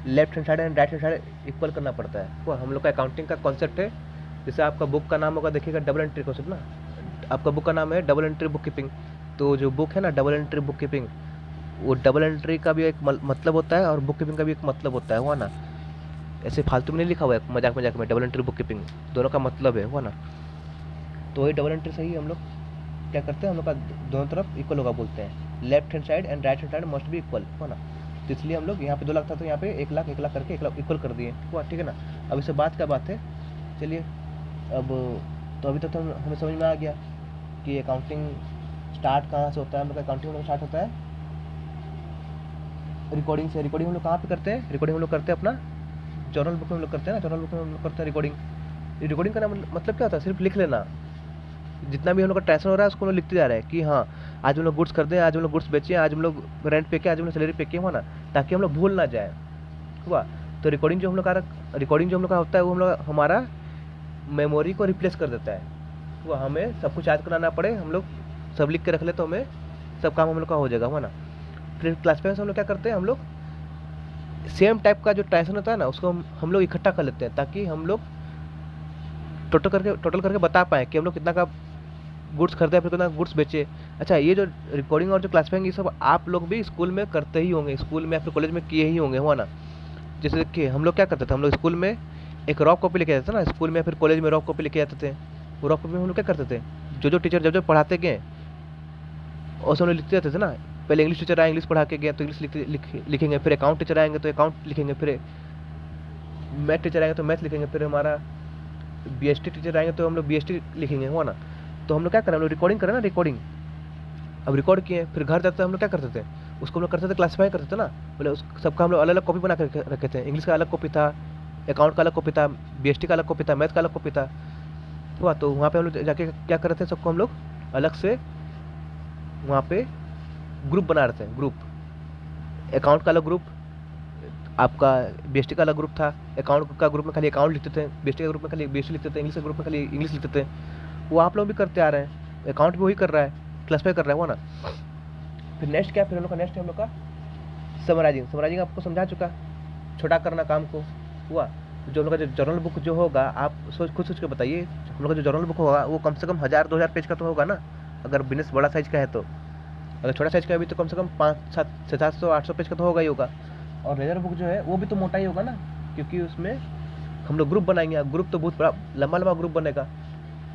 left hand side and right hand side equal करना पड़ता है। हुआ। हम लोग का अकाउंटिंग का कॉन्सेप्ट है, जैसे आपका बुक का नाम होगा, देखिएगा डबल एंट्री कॉन्सेप्ट ना, आपका बुक का नाम है डबल एंट्री बुक कीपिंग। तो जो बुक है ना, डबल एंट्री बुक कीपिंग, वो डबल एंट्री का भी एक मतलब होता है और बुक कीपिंग का भी एक मतलब होता है। हुआ ना, ऐसे फालतू में नहीं लिखा हुआ है मजाक मजाक में, डबल एंट्री बुक कीपिंग दोनों का मतलब है। हुआ ना। तो वही डबल एंट्री से ही हम लोग क्या करते हैं, हम लोग का दोनों तरफ इक्वल होगा बोलते हैं, left hand side and right hand side must भी इक्वल। हुआ ना। तो इसलिए हम लोग यहाँ पे 2 लाख था तो यहाँ पे 1 लाख 1 लाख करके 1 लाख इक्वल कर दिए। हुआ। ठीक है ना। अब इससे बात क्या बात है, चलिए अब, तो अभी तक तो हमें समझ में आ गया कि अकाउंटिंग स्टार्ट कहाँ से होता है। हम लोग अकाउंटिंग हम लोग स्टार्ट होता है रिकॉर्डिंग से। रिकॉर्डिंग हम लोग कहाँ पे करते हैं, रिकॉर्डिंग हम लोग करते हैं अपना जर्नल बुक में हम लोग करते हैं ना, जर्नल बुक में हम लोग करते हैं रिकॉर्डिंग। रिकॉर्डिंग करना मतलब क्या होता है, सिर्फ लिख लेना, जितना भी हम लोग का ट्रांसफर हो रहा है उसको हम लोग लिखते जा रहे हैं कि हाँ आज हम लोग गुड्स कर दें, आज हम लोग गुड्स बेचे, आज हम लोग रेंट पे किया, आज हम लोग सैलरी पे किए, हुआ ना, ताकि हम लोग भूल ना जाए। हुआ। तो रिकॉर्डिंग जो हम लोग का होता है वो हम लोग हमारा मेमोरी को रिप्लेस कर देता है। हुआ। हमें सब कुछ याद कराना पड़े, हम लोग सब लिख के रख ले तो हमें सब काम हम लोग का हो जाएगा। हुआ ना। फिर क्लासिफाई से हम लोग क्या करते हैं, हम लोग सेम टाइप का जो ट्रांजेक्शन होता है ना उसको हम लोग इकट्ठा कर लेते हैं, ताकि हम लोग टोटल करके बता पाएँ कि हम लोग कितना का गुड्स खरीदे फिर कितना गुड्स बेचे। अच्छा, ये जो रिकॉर्डिंग और जो क्लासिफाइंग ये सब आप लोग भी स्कूल में करते ही होंगे, स्कूल में या फिर कॉलेज में किए ही होंगे। हुआ ना। जैसे कि हम लोग क्या करते थे, हम लोग स्कूल में एक रॉ कॉपी लेके जाते थे ना, स्कूल में या फिर कॉलेज में रॉ कॉपी लेके जाते थे। वो रॉ कॉपी में हम लोग क्या करते थे, जो टीचर जब पढ़ाते गए और सब लोग लिखते रहते थे ना। पहले इंग्लिश टीचर आए, इंग्लिश पढ़ा के गए तो इंग्लिश लिखेंगे, फिर अकाउंट टीचर आएंगे तो अकाउंट लिखेंगे, फिर मैथ टीचर आएंगे तो मैथ लिखेंगे, फिर हमारा बीएसटी टीचर आएंगे तो हम लोग बीएसटी लिखेंगे। हुआ ना। तो हम लोग क्या करें, हम लोग रिकॉर्डिंग करें ना, रिकॉर्डिंग अब रिकॉर्ड किए, फिर घर जाते हम लोग क्या करते थे, उसको हम लोग करते थे क्लासीफाई करते थे ना। बोले उस सबका हम लोग अलग अलग कॉपी बना कर रखे थे, इंग्लिश का अलग कॉपी था, अकाउंट का अलग कॉपी था, बीएसटी का अलग कॉपी था, मैथ का अलग कॉपी था। हुआ। तो वहाँ पे हम लोग जाके क्या कर रहे थे, सबको हम लोग अलग से वहाँ पे ग्रुप बना रहे थे। ग्रुप, अकाउंट का अलग ग्रुप, आपका बीएसटी का अलग ग्रुप था, अकाउंट का ग्रुप में खाली अकाउंट लिखते थे, बीएसटी का ग्रुप में खाली बीएसटी लिखते थे, इंग्लिश के ग्रुप में खाली इंग्लिश लिखते थे। वो आप लोग भी करते आ रहे हैं, अकाउंट भी वही कर रहा है, क्लासिफाई कर रहा है वो ना। फिर नेक्स्ट क्या, फिर हम लोग का नेक्स्ट है हम लोग का समराइजिंग। समराइजिंग आपको समझा चुका, छोटा करना काम को हुआ। जो हम लोग का जो जर्नल बुक जो होगा, आप खुद सोच के बताइए, हम लोग का जो जर्नल बुक होगा वो कम से कम 1000-2000 पेज का तो होगा ना, अगर बिजनेस बड़ा साइज का है तो। अगर छोटा साइज का है भी तो कम से कम 500-700-800 पेज का तो होगा ही होगा। और लेजर बुक जो है वो भी तो मोटा ही होगा ना, क्योंकि उसमें हम लोग ग्रुप बनाएंगे, ग्रुप तो बहुत बड़ा लंबा लंबा ग्रुप बनेगा,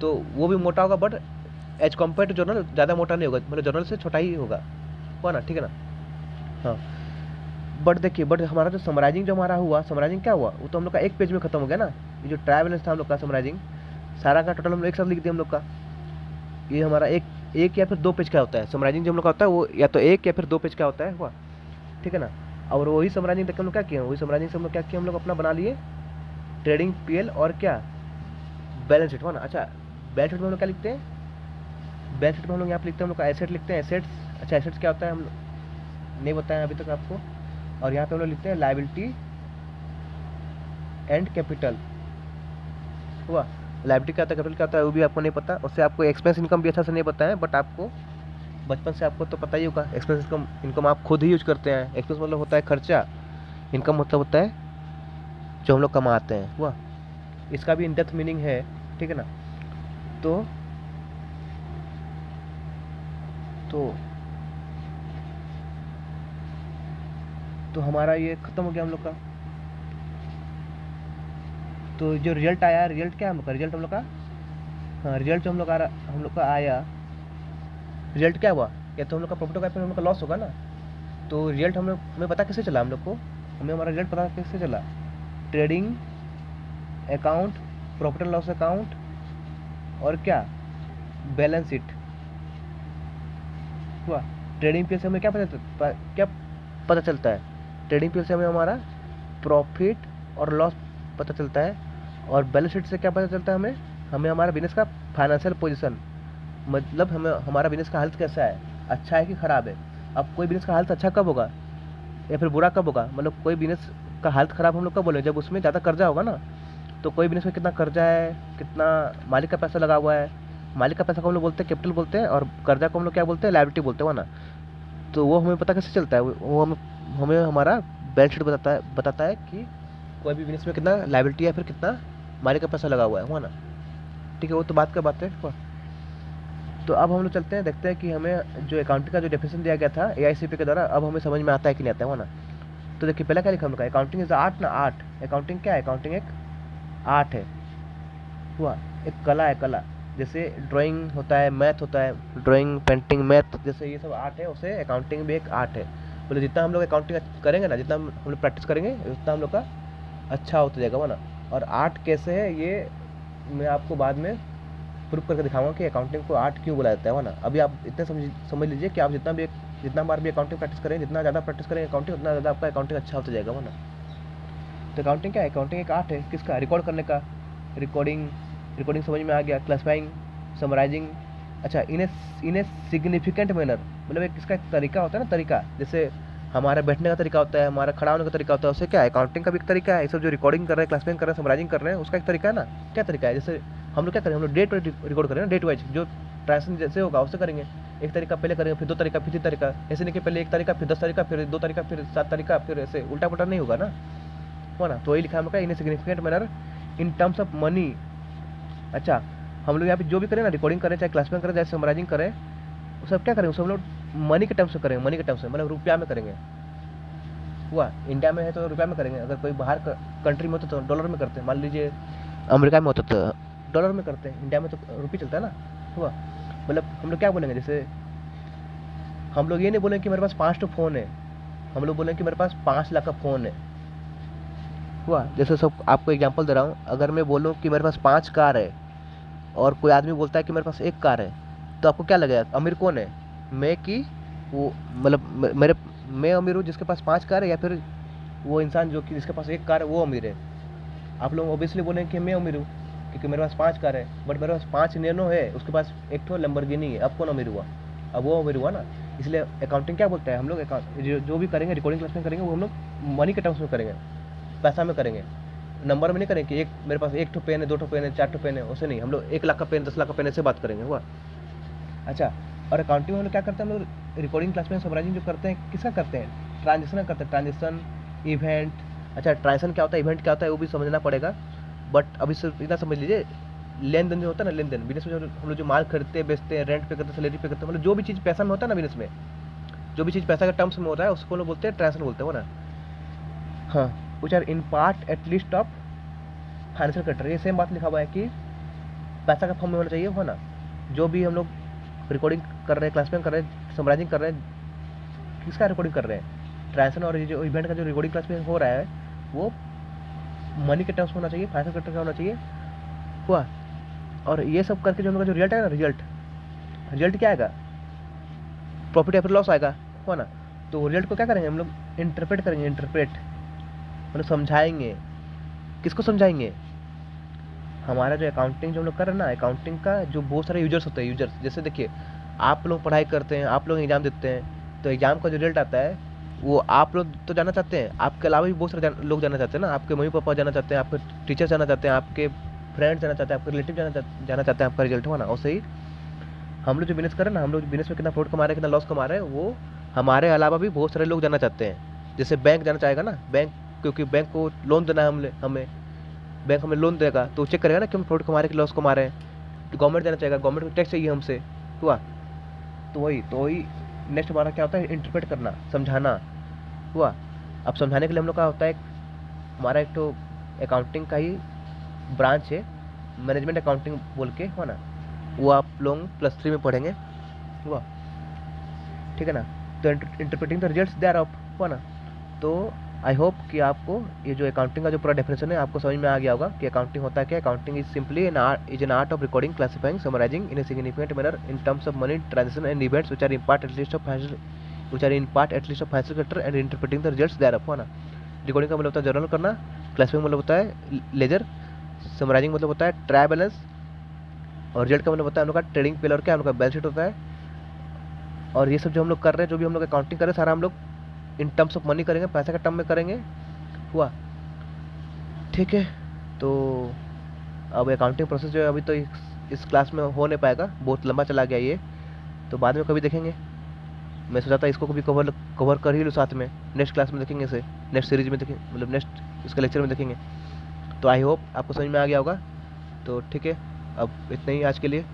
तो वो भी मोटा होगा, but as compare to journal ज़्यादा मोटा नहीं होगा, मतलब जर्नल से छोटा ही होगा, हुआ ना, ठीक है ना। हाँ, बट देखिए, बट हमारा जो समराइजिंग जो हमारा हुआ, समराइजिंग क्या हुआ, वो तो हम लोग का एक पेज में खत्म हो गया ना। ये जो ट्राई बैलेंस था हम लोग का समराइजिंग, सारा का टोटल हम लोग एक साथ लिख दिया हम लोग का। ये हमारा एक या फिर 2 पेज का होता है समराइजिंग जो हम लोग का होता है, वो या तो 1 या फिर 2 पेज का होता है, हुआ, ठीक है ना। और वही समराइजिंग देख के हम लोग क्या किए, वही समराइजिंग से हम लोग क्या किए, हम लोग अपना बना लिए ट्रेडिंग पीएल और क्या, बैलेंस शीट, हुआ ना। अच्छा, बैलेंस शीट में हम लोग क्या लिखते हैं, बैलेंस शीट में हम लोग यहाँ पे लिखते हैं हम लोग का एसेट लिखते हैं, एसेट्स। अच्छा, एसेट्स क्या होता है हम नहीं बताया अभी तक आपको। और यहाँ पे हम लोग लिखते हैं लाइबिलिटी एंड कैपिटल, हुआ। लाइबिलिटी क्या होता है, कैपिटल क्या होता है, वो भी आपको नहीं पता। उससे आपको एक्सपेंस इनकम भी अच्छा से नहीं पता है, बट आपको बचपन से आपको तो पता ही होगा, एक्सपेंस इनकम, इनकम आप खुद ही यूज करते हैं। एक्सपेंस मतलब होता है खर्चा, इनकम मतलब होता है जो हम लोग कमाते हैं, हुआ। इसका भी इन डेप्थ मीनिंग है, ठीक है ना। तो तो तो हमारा ये खत्म हो गया हम लोग का। तो जो रिजल्ट आया, रिजल्ट क्या है हम लोग का, रिजल्ट हम लोग का, हाँ, रिजल्ट जो हम लोग का आया, रिजल्ट क्या हुआ, या तो हम लोग का प्रॉफिट होगा या फिर हम लोग का लॉस होगा ना। तो रिजल्ट हमें पता कैसे चला, हम लोग को, हमें हमारा रिजल्ट पता कैसे चला, trading account, profit and loss account, और क्या, बैलेंस शीट, हुआ। ट्रेडिंग पीरियड से हमें क्या पता चलता है, ट्रेडिंग पीरियड से हमें हमारा प्रॉफिट और लॉस पता चलता है। और बैलेंस शीट से क्या पता चलता है हमें, हमें हमारा बिजनेस का फाइनेंशियल पोजीशन, मतलब हमें हमारा बिजनेस का हेल्थ कैसा है, अच्छा है कि ख़राब है। अब कोई बिजनेस का हेल्थ अच्छा कब होगा या फिर बुरा कब होगा, मतलब कोई बिजनेस का हेल्थ ख़राब हम लोग कब बोले, जब उसमें ज़्यादा कर्जा होगा ना। तो कोई बिजनेस में कितना कर्जा है, कितना मालिक का पैसा लगा हुआ है, मालिक का पैसा को हम लोग बोलते हैं कैपिटल बोलते हैं, और कर्जा को हम लोग क्या बोलते हैं, लायबिलिटी बोलते हैं, ना। तो वो हमें पता कैसे चलता है, वो हमें हमारा बैलेंस शीट बताता है कि कोई भी बिजनेस में कितना लायबिलिटी है, फिर कितना मालिक का पैसा लगा हुआ है, हुआ ना, ठीक है। वो तो बात का बात है, हुआ। तो अब हम लोग चलते हैं, देखते हैं कि हमें जो अकाउंटिंग का जो डेफिनेशन दिया गया था एआईसीपी के द्वारा, अब हमें समझ में आता है कि नहीं आता है, हुआ ना। तो देखिए, पहले क्या लिखा हम लोग का, अकाउंटिंग इज आर्ट ना, आर्ट। अकाउंटिंग क्या है, अकाउंटिंग एक आर्ट है, हुआ। एक कला है, कला। जैसे ड्राइंग होता है, मैथ होता है, ड्राइंग, पेंटिंग, मैथ, जैसे ये सब आर्ट है, उसे अकाउंटिंग भी एक आर्ट है। बोले जितना हम लोग अकाउंटिंग करेंगे ना, जितना हम लोग प्रैक्टिस करेंगे, उतना हम लोग का अच्छा होता जाएगा, वो ना। और आर्ट कैसे है, ये मैं आपको बाद में प्रूफ करके दिखाऊंगा कि अकाउंटिंग को आर्ट क्यों बुलाया जाता है, वो ना। अभी आप इतने समझ लीजिए कि आप जितना बार भी अकाउंटिंग प्रैक्टिस करें, जितना ज़्यादा प्रैक्टिस करेंगे अकाउंटिंग, उतना ज़्यादा आपका अकाउंटिंग अच्छा होता जाएगा, वो ना। तो अकाउंटिंग क्या है, अकाउंटिंग एक आर्ट है, किसका, रिकॉर्ड करने का। रिकॉर्डिंग, रिकॉर्डिंग समझ में आ गया, क्लासिफाइंग, समराइजिंग। अच्छा, इन ए सिग्निफिकेंट मैनर, मतलब एक इसका एक तरीका होता है ना, तरीका। जैसे हमारा बैठने का तरीका होता है, हमारा खड़ा होने का तरीका होता है, उससे क्या है, अकाउंटिंग का भी एक तरीका है। ये सब जो रिकॉर्डिंग कर रहे हैं, क्लासिफाइंग कर रहे हैं, समराइजिंग कर रहे हैं, उसका एक तरीका है ना। क्या तरीका है, जैसे हम लोग क्या करें, हम लोग डेट रिकॉर्ड करें ना, डेट वाइज जो ट्रांजेक्शन जैसे होगा उससे करेंगे। एक तरीका पहले करेंगे, फिर 2 तरीका, फिर 3 तरीका, ऐसे नहीं कि पहले 1 तरीका, फिर 10 तरीका, फिर 2 तरीका, फिर 7 तरीका, फिर ऐसे उल्टा पुल्टा नहीं होगा ना, हो ना। तो वही लिखा है हम लोग का, in a significant manner in terms of money. अच्छा, हम लोग यहाँ पे जो भी करें ना, रिकॉर्डिंग करें, चाहे क्लासिफाइंग करें, चाहे समराइजिंग करें, वो सब क्या करेंगे, उसे हम लोग मनी के टर्म्स में करेंगे, मनी के टर्म्स में, मतलब रुपया में करेंगे, हुआ। इंडिया में है तो रुपया में करेंगे, अगर कोई बाहर कंट्री में होता तो डॉलर में करते हैं, मान लीजिए अमेरिका में होता तो डॉलर में करते हैं, इंडिया में तो रुपये चलता है ना, हुआ। मतलब हम लोग क्या बोलेंगे, जैसे हम लोग ये नहीं बोलेंगे कि मेरे पास 5 फ़ोन है, हम लोग बोलेंगे कि मेरे पास 5 लाख का फ़ोन है, हुआ। जैसे सब आपको एग्जांपल दे रहा हूँ, अगर मैं बोलूँ कि मेरे पास 5 कार है, और कोई आदमी बोलता है कि मेरे पास 1 कार है, तो आपको क्या लगेगा, अमीर कौन है, मैं कि वो, मतलब मैं अमीर हूँ जिसके पास 5 कार है, या फिर वो इंसान जो कि जिसके पास 1 कार है वो अमीर है। आप लोग ऑब्वियसली बोलेंगे कि मैं अमीर हूँ, क्योंकि मेरे पास 5 कार है, बट मेरे पास 5 नैनो है, उसके पास एक तो लैम्बोर्गिनी है, अब कौन अमीर हुआ, अब वो अमीर हुआ ना। इसलिए अकाउंटिंग क्या बोलता है, हम लोग जो भी करेंगे, रिकॉर्डिंग क्लास में करेंगे, वो हम लोग मनी के टर्म्स में करेंगे, पैसा में करेंगे, नंबर में नहीं करेंगे कि एक मेरे पास 1 ठो पेन है, 2 ठो पेन है, 4 ठो पेन है, उसे नहीं। हम लोग 1 लाख का पेन, 10 लाख का पेन ऐसे बात करेंगे, हुआ। अच्छा, और अकाउंटिंग में हम लोग क्या करते हैं, हम लोग रिकॉर्डिंग क्लास में समराइजिंग जो करते हैं किसका करते हैं, ट्रांजेक्शन का करते हैं, ट्रांजेक्शन, इवेंट। अच्छा, ट्रांजेक्शन क्या होता है, इवेंट क्या होता है, वो भी समझना पड़ेगा। बट अभी सिर्फ इतना समझ लीजिए, लेन देन जो होता है ना, लेन देन बिजनेस में हम लोग जो माल खरीदते हैं, बेचते हैं, रेंट पे करते हैं, सैलरी पे करते हैं, मतलब जो भी चीज़ पैसा में होता है ना बिजनेस में, जो भी चीज़ पैसा के टर्म्स में होता है उसको लोग बोलते हैं ट्रांजेक्शन बोलते हैं, वो ना। हाँ, which are in part at least of financial cutter, ये सेम बात लिखा हुआ है कि पैसा का फॉर्म में होना चाहिए, हो ना। जो भी हम लोग रिकॉर्डिंग कर रहे हैं, क्लास में कर रहे हैं, समराइजिंग कर रहे हैं, किसका रिकॉर्डिंग कर रहे हैं, ट्रांजेक्शन और ये जो इवेंट का जो रिकॉर्डिंग क्लास में हो रहा है वो मनी के टर्म्स में होना चाहिए, फाइनेंशियल कटर का होना चाहिए, हुआ। और ये सब करके जो हम लोग का जो रिजल्ट आएगा ना, रिजल्ट रिजल्ट क्या आएगा, प्रॉफिट या फिर लॉस आएगा, हुआ ना। तो रिजल्ट को क्या करेंगे हम लोग, इंटरप्रेट करेंगे, इंटरप्रेट मतलब समझाएंगे। किसको समझाएंगे, हमारा जो अकाउंटिंग जो हम लोग कर रहे हैं ना, अकाउंटिंग का जो बहुत सारे यूजर्स होते हैं, यूजर्स जैसे देखिए, आप लोग पढ़ाई करते हैं, आप लोग एग्जाम देते हैं, तो एग्जाम का जो रिजल्ट आता है वो आप लोग तो जानना चाहते हैं, आपके अलावा भी बहुत सारे लोग जानना चाहते हैं ना, आपके मम्मी पापा जानना चाहते हैं, आपके टीचर जानना चाहते हैं, आपके फ्रेंड्स जानना चाहते हैं, आपके रिलेटिव जानना चाहते हैं आपका रिजल्ट, हुआ ना। वैसे ही हम लोग जो बिजनेस कर रहे हैं ना, हम लोग बिजनेस में कितना प्रॉफिट कमा रहे हैं, कितना लॉस कमा रहे हैं, वो हमारे अलावा भी बहुत सारे लोग जानना चाहते हैं। जैसे बैंक जानना चाहेगा ना, बैंक, क्योंकि बैंक को लोन देना है हमें, बैंक हमें लोन देगा तो चेक करेगा ना कि हम प्रॉफिट कमा रहे हैं कि लॉस कमा रहे हैं। तो गवर्नमेंट देना चाहेगा, गवर्नमेंट को टैक्स चाहिए हमसे, हुआ। तो वही नेक्स्ट हमारा क्या होता है, इंटरप्रेट करना, समझाना, हुआ। अब समझाने के लिए हम लोग का होता है हमारा एक तो अकाउंटिंग का ही ब्रांच है, मैनेजमेंट अकाउंटिंग बोल के, हुआ ना। वो आप लोग +3 में पढ़ेंगे, हुआ, ठीक है ना। तो interpreting the results thereof, हुआ ना। तो आई होप कि आपको ये जो अकाउंटिंग का जो पूरा डेफिनेशन है आपको समझ में आ गया होगा कि अकाउंटिंग होता है क्या। Accounting is simply an art of recording, classifying, summarising in a significant manner in terms of money transaction and events which are in part at least of financial sector and interpreting the results thereof, हुआ ना। Recording का मतलब होता है journal करना, classifying मतलब होता है लेजर, समराइजिंग मतलब होता है ट्रायल बैलेंस, और रिजल्ट का मतलब होता है हम लोग का ट्रेडिंग पेल और क्या हम लोग का बैलेंस शीट होता है। और ये सब जो हम लोग कर रहे हैं, जो भी हम लोग अकाउंटिंग कर रहे हैं, सारा हम लोग इन टर्म्स ऑफ मनी करेंगे, पैसा का टर्म में करेंगे, हुआ, ठीक है। तो अब अकाउंटिंग प्रोसेस जो है अभी तो इस क्लास में हो नहीं पाएगा, बहुत लंबा चला गया ये, तो बाद में कभी देखेंगे। मैं सोचा था इसको कभी कवर कर ही लूँ साथ में, नेक्स्ट क्लास में देखेंगे इसे, नेक्स्ट सीरीज में देखेंगे, मतलब नेक्स्ट इसका लेक्चर में देखेंगे। तो आई होप आपको समझ में आ गया होगा। तो ठीक है, अब इतना ही आज के लिए।